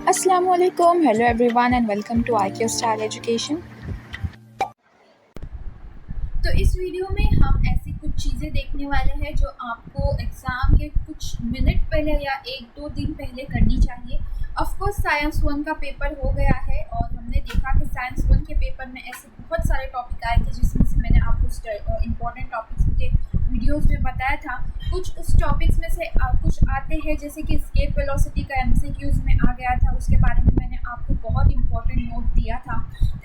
Assalamualaikum, hello everyone and welcome to IQ Star Education. तो इस video में हम ऐसी कुछ चीज़ें देखने वाले हैं जो आपको एग्ज़ाम के कुछ मिनट पहले या 1-2 दिन पहले करनी चाहिए। ऑफ कोर्स साइंस 1 का पेपर हो गया है और हमने देखा कि साइंस 1 के पेपर में ऐसे बहुत सारे टॉपिक आए थे जिसमें से मैंने आपको इम्पोर्टेंट टॉपिक्स के वीडियोस में बताया था। कुछ उस टॉपिक्स में से कुछ आते हैं जैसे कि एस्केप वेलोसिटी का एमसीक्यूज़ में आ गया था, उसके बारे में मैंने आपको बहुत इंपॉर्टेंट नोट दिया था।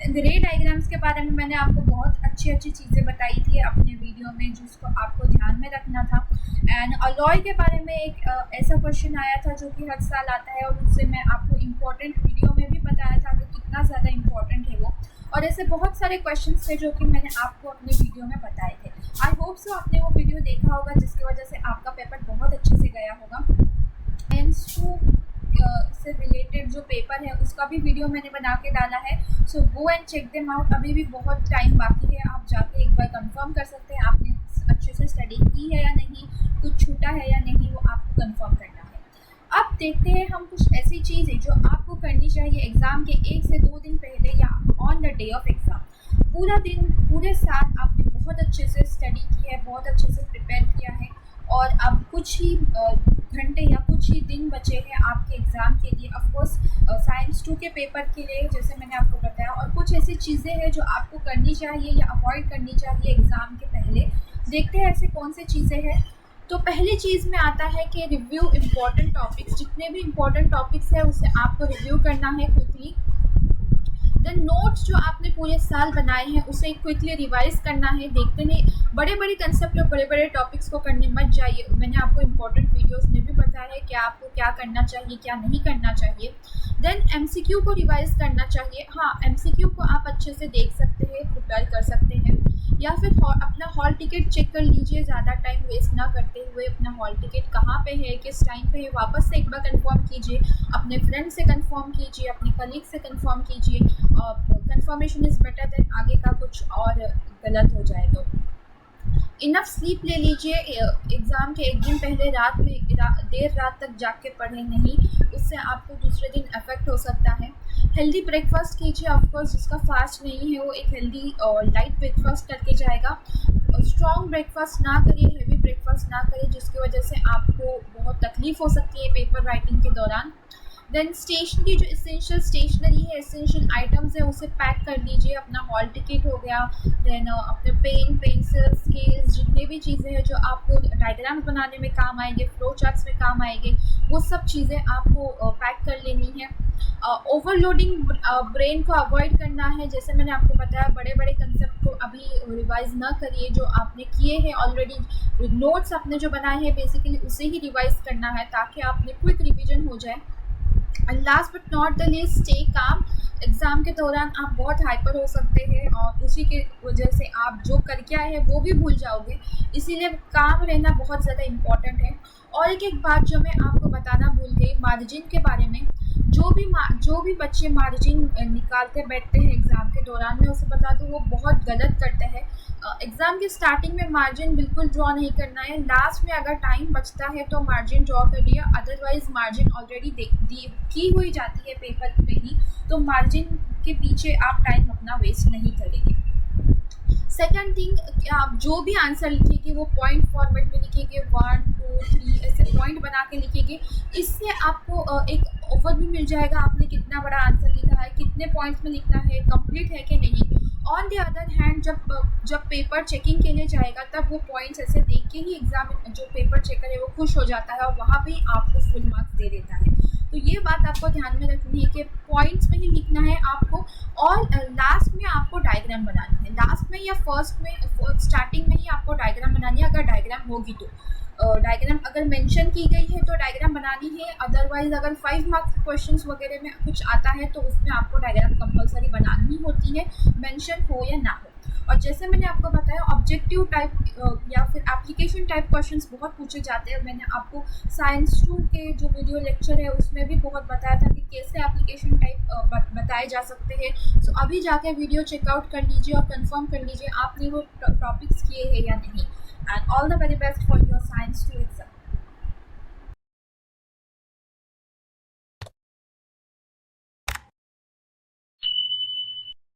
रे डायग्राम्स के बारे में मैंने आपको बहुत अच्छी चीज़ें बताई थी अपने वीडियो में जिसको आपको ध्यान में रखना था। एंड अलॉय के बारे में एक ऐसा क्वेश्चन आया था जो कि हर साल आता है और उससे मैं आपको इम्पोर्टेंट वीडियो में भी बताया था कि कितना ज़्यादा इम्पोर्टेंट है वो। और ऐसे बहुत सारे क्वेश्चंस थे जो कि मैंने आपको अपने वीडियो में बताए थे। आई होप सो आपने वो वीडियो देखा होगा जिसकी वजह से आपका पेपर बहुत अच्छे से गया होगा। साइंस 2 से रिलेटेड जो पेपर है उसका भी वीडियो मैंने बना के डाला है, so go and check them out. अभी भी बहुत टाइम बाकी है, आप जाके एक बार कंफर्म कर सकते हैं आपने अच्छे से स्टडी की है या नहीं, कुछ छूटा है या नहीं, वो आपको कंफर्म करना है। अब देखते हैं हम कुछ ऐसी चीज़ें जो आपको करनी चाहिए एग्ज़ाम के 1 से 2 दिन पहले या on the day of exam. पूरा दिन पूरे साल आपने बहुत अच्छे से स्टडी की है, बहुत अच्छे से प्रिपेयर किया है और अब कुछ ही घंटे या कुछ ही दिन बचे हैं आपके एग्ज़ाम के लिए। ऑफकोर्स साइंस 2 के पेपर के लिए जैसे मैंने आपको बताया, और कुछ ऐसी चीज़ें हैं जो आपको करनी चाहिए या अवॉइड करनी चाहिए एग्ज़ाम के पहले। देखते हैं ऐसे कौन सी चीज़ें हैं। तो पहली चीज़ में आता है कि रिव्यू इम्पॉर्टेंट टॉपिक्स, जितने भी इम्पॉर्टेंट टॉपिक्स हैं उसे आपको रिव्यू करना है क्विकली। देन नोट्स जो आपने पूरे साल बनाए हैं उसे क्विकली रिवाइज करना है। देखते नहीं बड़े बड़े कंसेप्ट और बड़े बड़े टॉपिक्स को करने मत जाइए। मैंने आपको इम्पोर्टेंट वीडियोस में भी बताया है कि आपको क्या करना चाहिए क्या नहीं करना चाहिए। देन एमसीक्यू को रिवाइज करना चाहिए। हाँ, एमसीक्यू को आप अच्छे से देख सकते हैं, प्रिपेयर कर सकते हैं, या फिर अपना हॉल टिकट चेक कर लीजिए। ज़्यादा टाइम वेस्ट ना करते हुए अपना हॉल टिकट कहाँ पे है, किस टाइम पे है, वापस से एक बार कंफर्म कीजिए, अपने फ्रेंड से कंफर्म कीजिए, अपने कलीग से कंफर्म कीजिए। कंफर्मेशन इज़ बेटर देन आगे का कुछ और गलत हो जाए तो। इनफ स्लीप ले लीजिए। एग्ज़ाम के एक दिन पहले रात में देर रात तक जाग के पढ़े नहीं, उससे आपको दूसरे दिन अफेक्ट हो सकता है। हेल्दी ब्रेकफास्ट कीजिए। ऑफकोर्स जिसका फास्ट नहीं है वो एक हेल्दी और लाइट ब्रेकफास्ट करके जाएगा। स्ट्रॉन्ग ब्रेकफास्ट ना करिए, हेवी ब्रेकफास्ट ना करिए जिसकी वजह से आपको बहुत तकलीफ़ हो सकती है पेपर राइटिंग के दौरान। देन स्टेशनरी, जो इसेंशियल स्टेशनरी है, इसेंशियल आइटम्स है, उसे पैक कर लीजिए। अपना हॉल टिकट हो गया, देन अपने पेन पेंसिल स्केल्स, जितने भी चीज़ें हैं जो आपको डायग्राम बनाने में काम आएंगे, फ्लो चार्ट्स में काम आएंगे, वो सब चीज़ें आपको पैक कर लेनी है। ओवरलोडिंग ब्रेन को अवॉइड करना है। जैसे मैंने आपको बताया, बड़े बड़े कंसेप्ट को अभी रिवाइज ना करिए। जो आपने किए हैं ऑलरेडी, नोट्स आपने जो बनाए हैं बेसिकली उसे ही रिवाइज करना है ताकि आपने क्विक रिविजन हो जाए। And last but not the least, stay calm. Exam के दौरान आप बहुत हाइपर हो सकते हैं और उसी के वजह से आप जो करके आए हैं वो भी भूल जाओगे, इसीलिए काम रहना बहुत ज़्यादा इम्पॉर्टेंट है। और एक बात जो मैं आपको बताना भूल गई, मार्जिन के बारे में। जो भी बच्चे मार्जिन निकालते बैठते हैं एग्ज़ाम के दौरान, मैं उसे बता दूँ वो बहुत गलत करते हैं। एग्ज़ाम के स्टार्टिंग में मार्जिन बिल्कुल ड्रॉ नहीं करना है। लास्ट में अगर टाइम बचता है तो मार्जिन ड्रॉ कर लिया, अदरवाइज मार्जिन ऑलरेडी की हुई जाती है पेपर में ही, तो मार्जिन के पीछे आप टाइम अपना वेस्ट नहीं करेंगे। सेकंड थिंग, आप जो भी आंसर लिखेंगे वो पॉइंट फॉर्मेट में लिखेंगे, 1 2 3 ऐसे पॉइंट बना के लिखेंगे। इससे आपको एक ओवरव्यू मिल जाएगा आपने कितना बड़ा आंसर लिखा है, कितने पॉइंट्स में लिखना है, कंप्लीट है कि नहीं। ऑन द अदर हैंड, जब पेपर चेकिंग के लिए जाएगा तब वो पॉइंट्स ऐसे देख के ही एग्जाम जो पेपर चेकर है वो खुश हो जाता है और वहाँ भी आपको फुल मार्क्स दे देता है। तो ये बात आपको ध्यान में रखनी है कि पॉइंट्स में ही लिखना है आपको, और लास्ट में आपको डायग्राम बनानी है। लास्ट में या फर्स्ट में, स्टार्टिंग में ही आपको डायग्राम बनानी है, अगर डायग्राम होगी तो। डायग्राम अगर मेंशन की गई है तो डायग्राम बनानी है, अदरवाइज अगर 5 मार्क्स क्वेश्चंस वगैरह में कुछ आता है तो उसमें आपको डायग्राम कंपलसरी बनानी होती है, मेंशन हो या ना हो। और जैसे मैंने आपको बताया, ऑब्जेक्टिव टाइप या फिर एप्लीकेशन टाइप क्वेश्चंस बहुत पूछे जाते हैं। मैंने आपको साइंस 2 के जो वीडियो लेक्चर है उसमें भी बहुत बताया था कि कैसे एप्लीकेशन टाइप बताए जा सकते हैं। सो अभी जाकर वीडियो चेकआउट कर लीजिए और कंफर्म कर लीजिए आपने वो टॉपिक्स किए हैं या नहीं। And all the very best for your science 2 exam.